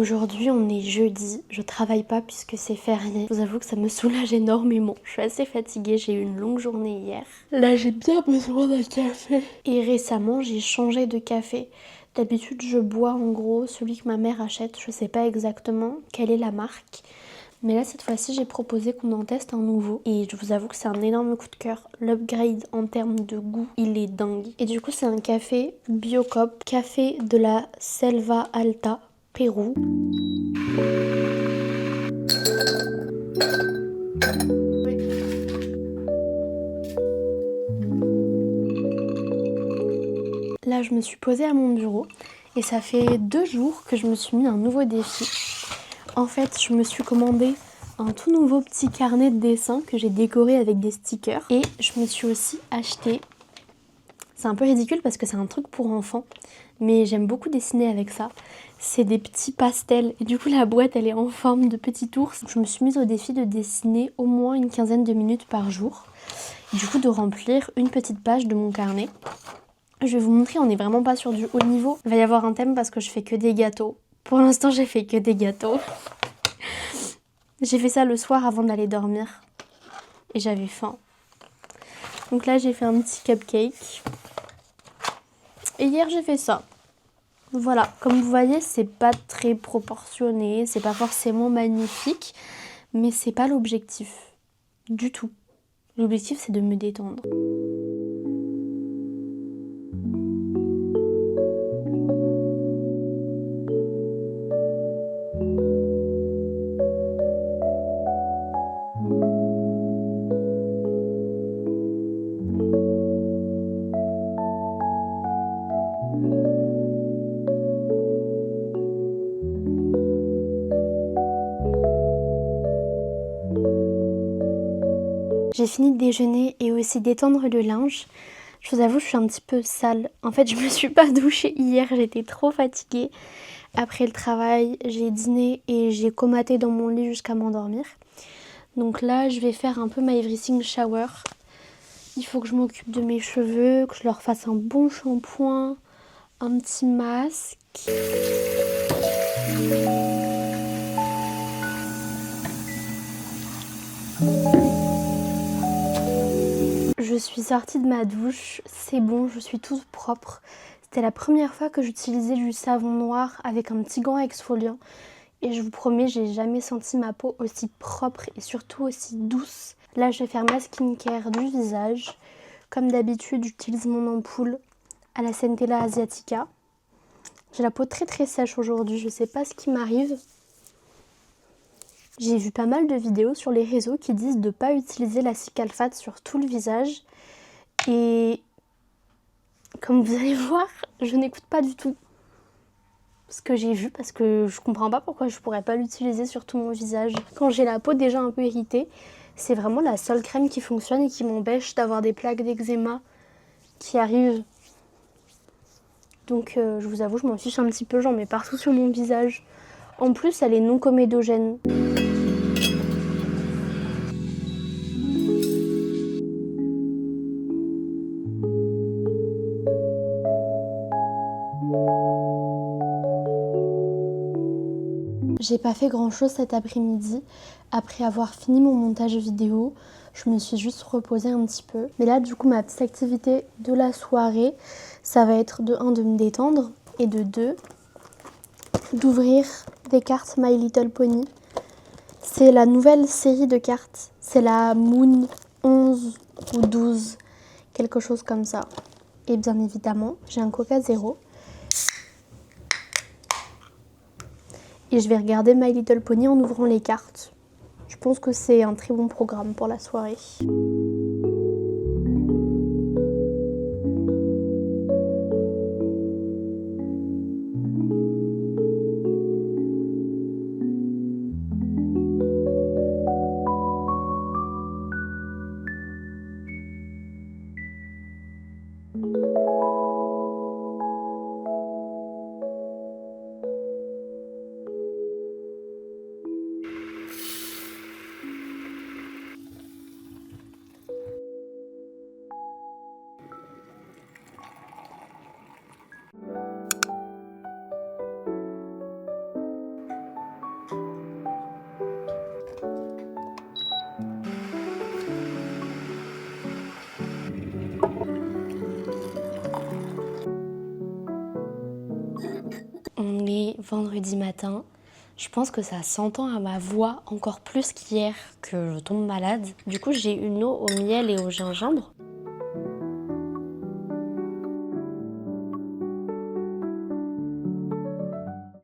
Aujourd'hui on est jeudi, je travaille pas puisque c'est férié. Je vous avoue que ça me soulage énormément. Je suis assez fatiguée, j'ai eu une longue journée hier. Là j'ai bien besoin d'un café. Et récemment j'ai changé de café. D'habitude je bois en gros celui que ma mère achète, je sais pas exactement quelle est la marque. Mais là cette fois-ci j'ai proposé qu'on en teste un nouveau et je vous avoue que c'est un énorme coup de cœur. L'upgrade en termes de goût il est dingue. Et du coup c'est un café Biocop, café de la Selva Alta, Pérou. Là je me suis posée à mon bureau et ça fait 2 jours que je me suis mis un nouveau défi. En fait, je me suis commandé un tout nouveau petit carnet de dessin que j'ai décoré avec des stickers. Et je me suis aussi acheté, c'est un peu ridicule parce que c'est un truc pour enfants, mais j'aime beaucoup dessiner avec ça. C'est des petits pastels et du coup la boîte elle est en forme de petit ours. Je me suis mise au défi de dessiner au moins une quinzaine de minutes par jour. Du coup de remplir une petite page de mon carnet. Je vais vous montrer, on n'est vraiment pas sur du haut niveau. Il va y avoir un thème parce que je fais que des gâteaux. Pour l'instant j'ai fait que des gâteaux. J'ai fait ça le soir avant d'aller dormir et j'avais faim. Donc là j'ai fait un petit cupcake. Et hier j'ai fait ça. Voilà, comme vous voyez c'est pas très proportionné, c'est pas forcément magnifique, mais c'est pas l'objectif du tout. L'objectif c'est de me détendre. J'ai fini de déjeuner et aussi d'étendre le linge. Je vous avoue, je suis un petit peu sale. En fait, je me suis pas douchée hier, j'étais trop fatiguée. Après le travail, j'ai dîné et j'ai comaté dans mon lit jusqu'à m'endormir. Donc là, je vais faire un peu my everything shower. Il faut que je m'occupe de mes cheveux, que je leur fasse un bon shampoing, un petit masque. Je suis sortie de ma douche, c'est bon, je suis toute propre. C'était la première fois que j'utilisais du savon noir avec un petit gant exfoliant. Et je vous promets, j'ai jamais senti ma peau aussi propre et surtout aussi douce. Là, je vais faire ma skincare du visage. Comme d'habitude, j'utilise mon ampoule à la Centella Asiatica. J'ai la peau très sèche aujourd'hui, je sais pas ce qui m'arrive. J'ai vu pas mal de vidéos sur les réseaux qui disent de ne pas utiliser la Cicalfate sur tout le visage. Et comme vous allez voir, je n'écoute pas du tout ce que j'ai vu parce que je comprends pas pourquoi je pourrais pas l'utiliser sur tout mon visage. Quand j'ai la peau déjà un peu irritée, c'est vraiment la seule crème qui fonctionne et qui m'empêche d'avoir des plaques d'eczéma qui arrivent. Donc je vous avoue, je m'en fiche un petit peu, j'en mets partout sur mon visage. En plus, elle est non comédogène. J'ai pas fait grand chose cet après-midi. Après avoir fini mon montage vidéo, je me suis juste reposée un petit peu. Mais là, du coup, ma petite activité de la soirée, ça va être de 1 de me détendre et de 2 d'ouvrir des cartes My Little Pony. C'est la nouvelle série de cartes. C'est la Moon 11 ou 12, quelque chose comme ça. Et bien évidemment, j'ai un Coca Zéro. Et je vais regarder My Little Pony en ouvrant les cartes. Je pense que c'est un très bon programme pour la soirée. vendredi matin. Je pense que ça s'entend à ma voix encore plus qu'hier que je tombe malade. Du coup, j'ai une eau au miel et au gingembre.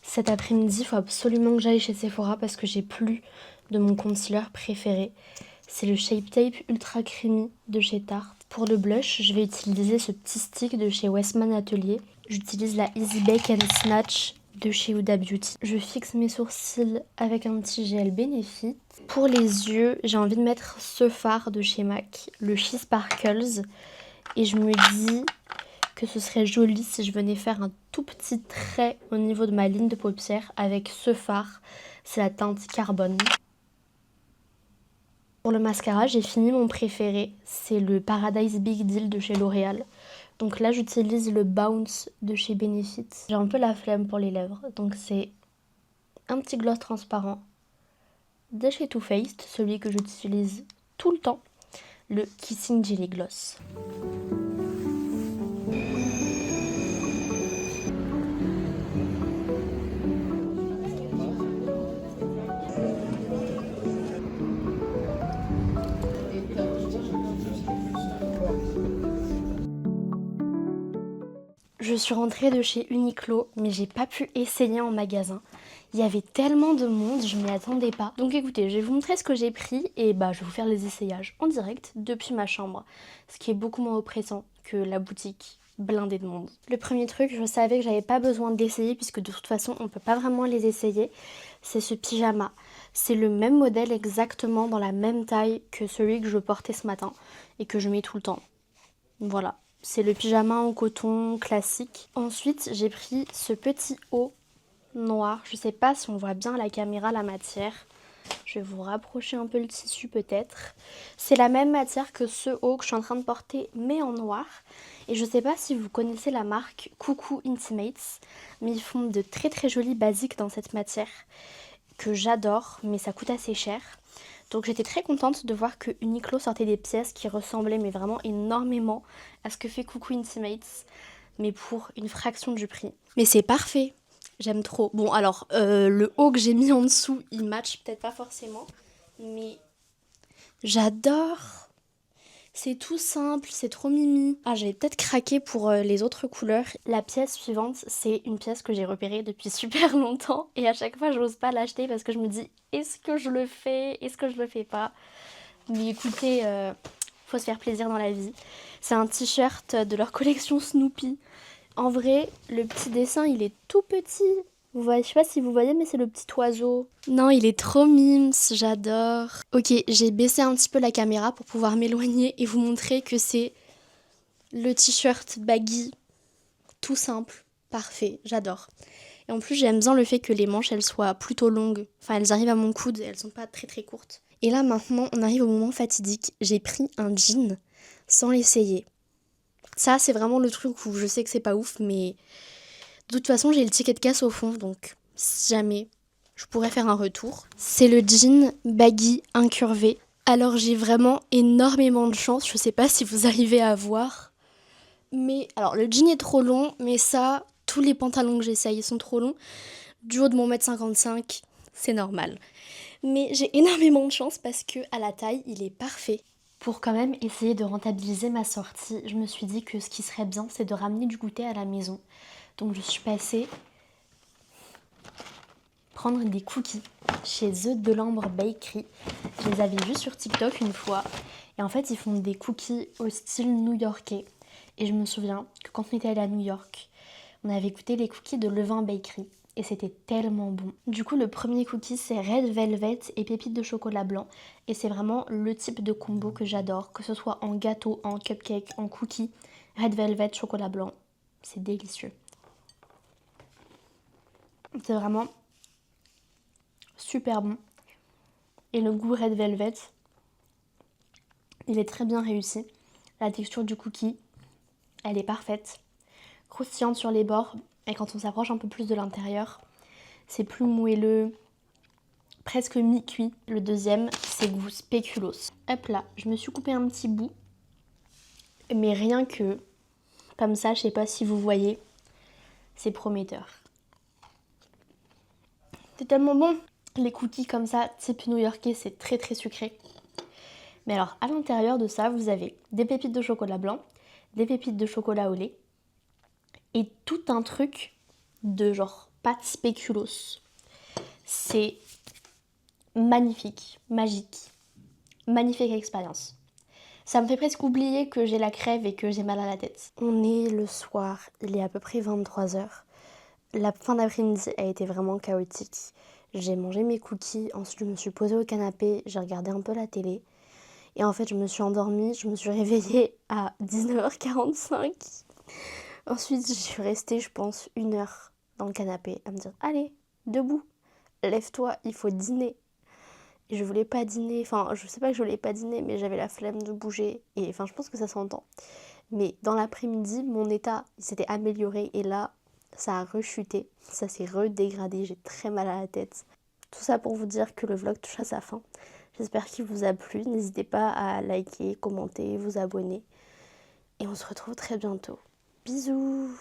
Cet après-midi, il faut absolument que j'aille chez Sephora parce que j'ai plus de mon concealer préféré. C'est le Shape Tape Ultra Creamy de chez Tarte. Pour le blush, je vais utiliser ce petit stick de chez Westman Atelier. J'utilise la Easy Bake and Snatch de chez Huda Beauty. Je fixe mes sourcils avec un petit gel Benefit. Pour les yeux, j'ai envie de mettre ce fard de chez MAC, le She Sparkles. Et je me dis que ce serait joli si je venais faire un tout petit trait au niveau de ma ligne de paupières avec ce fard. C'est la teinte Carbone. Pour le mascara, j'ai fini mon préféré. C'est le Paradise Big Deal de chez L'Oréal. Donc là, j'utilise le Bounce de chez Benefit. J'ai un peu la flemme pour les lèvres. Donc c'est un petit gloss transparent de chez Too Faced, celui que j'utilise tout le temps, le Kissing Jelly Gloss. Je suis rentrée de chez Uniqlo, mais j'ai pas pu essayer en magasin. Il y avait tellement de monde, je m'y attendais pas. Donc écoutez, je vais vous montrer ce que j'ai pris et je vais vous faire les essayages en direct depuis ma chambre. Ce qui est beaucoup moins oppressant que la boutique blindée de monde. Le premier truc, je savais que j'avais pas besoin d'essayer puisque de toute façon on peut pas vraiment les essayer. C'est ce pyjama. C'est le même modèle exactement dans la même taille que celui que je portais ce matin et que je mets tout le temps. Voilà. C'est le pyjama en coton classique. Ensuite, j'ai pris ce petit haut noir. Je sais pas si on voit bien à la caméra la matière. Je vais vous rapprocher un peu le tissu peut-être. C'est la même matière que ce haut que je suis en train de porter, mais en noir. Et je sais pas si vous connaissez la marque Coucou Intimates, mais ils font de très très jolis basiques dans cette matière que j'adore, mais ça coûte assez cher. Donc j'étais très contente de voir que Uniqlo sortait des pièces qui ressemblaient mais vraiment énormément à ce que fait Coucou Intimates, mais pour une fraction du prix. Mais c'est parfait, j'aime trop. Bon alors, le haut que j'ai mis en dessous, il match peut-être pas forcément, mais j'adore. C'est tout simple, c'est trop mimi. Ah, j'avais peut-être craqué pour les autres couleurs. La pièce suivante, c'est une pièce que j'ai repérée depuis super longtemps. Et à chaque fois, j'ose pas l'acheter parce que je me dis, est-ce que je le fais? Est-ce que je le fais pas? Mais écoutez, faut se faire plaisir dans la vie. C'est un t-shirt de leur collection Snoopy. En vrai, le petit dessin, il est tout petit. Vous voyez, je sais pas si vous voyez, mais c'est le petit oiseau. Non, il est trop mimes, j'adore. Ok, j'ai baissé un petit peu la caméra pour pouvoir m'éloigner et vous montrer que c'est le t-shirt baggy, tout simple, parfait, j'adore. Et en plus, j'aime bien le fait que les manches, elles soient plutôt longues. Enfin, elles arrivent à mon coude et elles sont pas très très courtes. Et là, maintenant, on arrive au moment fatidique. J'ai pris un jean sans l'essayer. Ça, c'est vraiment le truc où je sais que c'est pas ouf, mais de toute façon, j'ai le ticket de casse au fond, donc si jamais je pourrais faire un retour. C'est le jean baggy incurvé. Alors j'ai vraiment énormément de chance, je sais pas si vous arrivez à voir. Mais alors le jean est trop long, mais ça, tous les pantalons que j'essaye sont trop longs. Du haut de mon 1m55, c'est normal. Mais j'ai énormément de chance parce que à la taille, il est parfait. Pour quand même essayer de rentabiliser ma sortie, je me suis dit que ce qui serait bien, c'est de ramener du goûter à la maison. Donc je suis passée prendre des cookies chez The Delambre Bakery. Je les avais vus sur TikTok une fois. Et en fait, ils font des cookies au style new-yorkais. Et je me souviens que quand on était allé à New York, on avait goûté les cookies de Levain Bakery. Et c'était tellement bon. Du coup, le premier cookie, c'est Red Velvet et pépites de chocolat blanc. Et c'est vraiment le type de combo que j'adore. Que ce soit en gâteau, en cupcake, en cookie. Red Velvet, chocolat blanc. C'est délicieux. C'est vraiment super bon. Et le goût Red Velvet, il est très bien réussi. La texture du cookie, elle est parfaite. Croustillante sur les bords. Et quand on s'approche un peu plus de l'intérieur, c'est plus moelleux, presque mi-cuit. Le deuxième, c'est goût spéculoos. Hop là, je me suis coupé un petit bout. Mais rien que comme ça, je sais pas si vous voyez, c'est prometteur. C'est tellement bon. Les cookies comme ça, type new-yorkais, c'est très très sucré. Mais alors, à l'intérieur de ça, vous avez des pépites de chocolat blanc, des pépites de chocolat au lait et tout un truc de genre pâte spéculoos. C'est magnifique, magique, magnifique expérience. Ça me fait presque oublier que j'ai la crève et que j'ai mal à la tête. On est le soir, il est à peu près 23h. La fin d'après-midi a été vraiment chaotique. J'ai mangé mes cookies, ensuite je me suis posée au canapé, j'ai regardé un peu la télé. Et en fait, je me suis endormie, je me suis réveillée à 19h45. Ensuite, je suis restée, je pense, 1 heure dans le canapé à me dire « Allez, debout, lève-toi, il faut dîner ». Et je voulais pas dîner, enfin, je sais pas que je voulais pas dîner, mais j'avais la flemme de bouger. Et enfin, je pense que ça s'entend. Mais dans l'après-midi, mon état s'était amélioré et là, ça a rechuté, ça s'est redégradé, j'ai très mal à la tête. Tout ça pour vous dire que le vlog touche à sa fin. J'espère qu'il vous a plu. N'hésitez pas à liker, commenter, vous abonner. Et on se retrouve très bientôt. Bisous!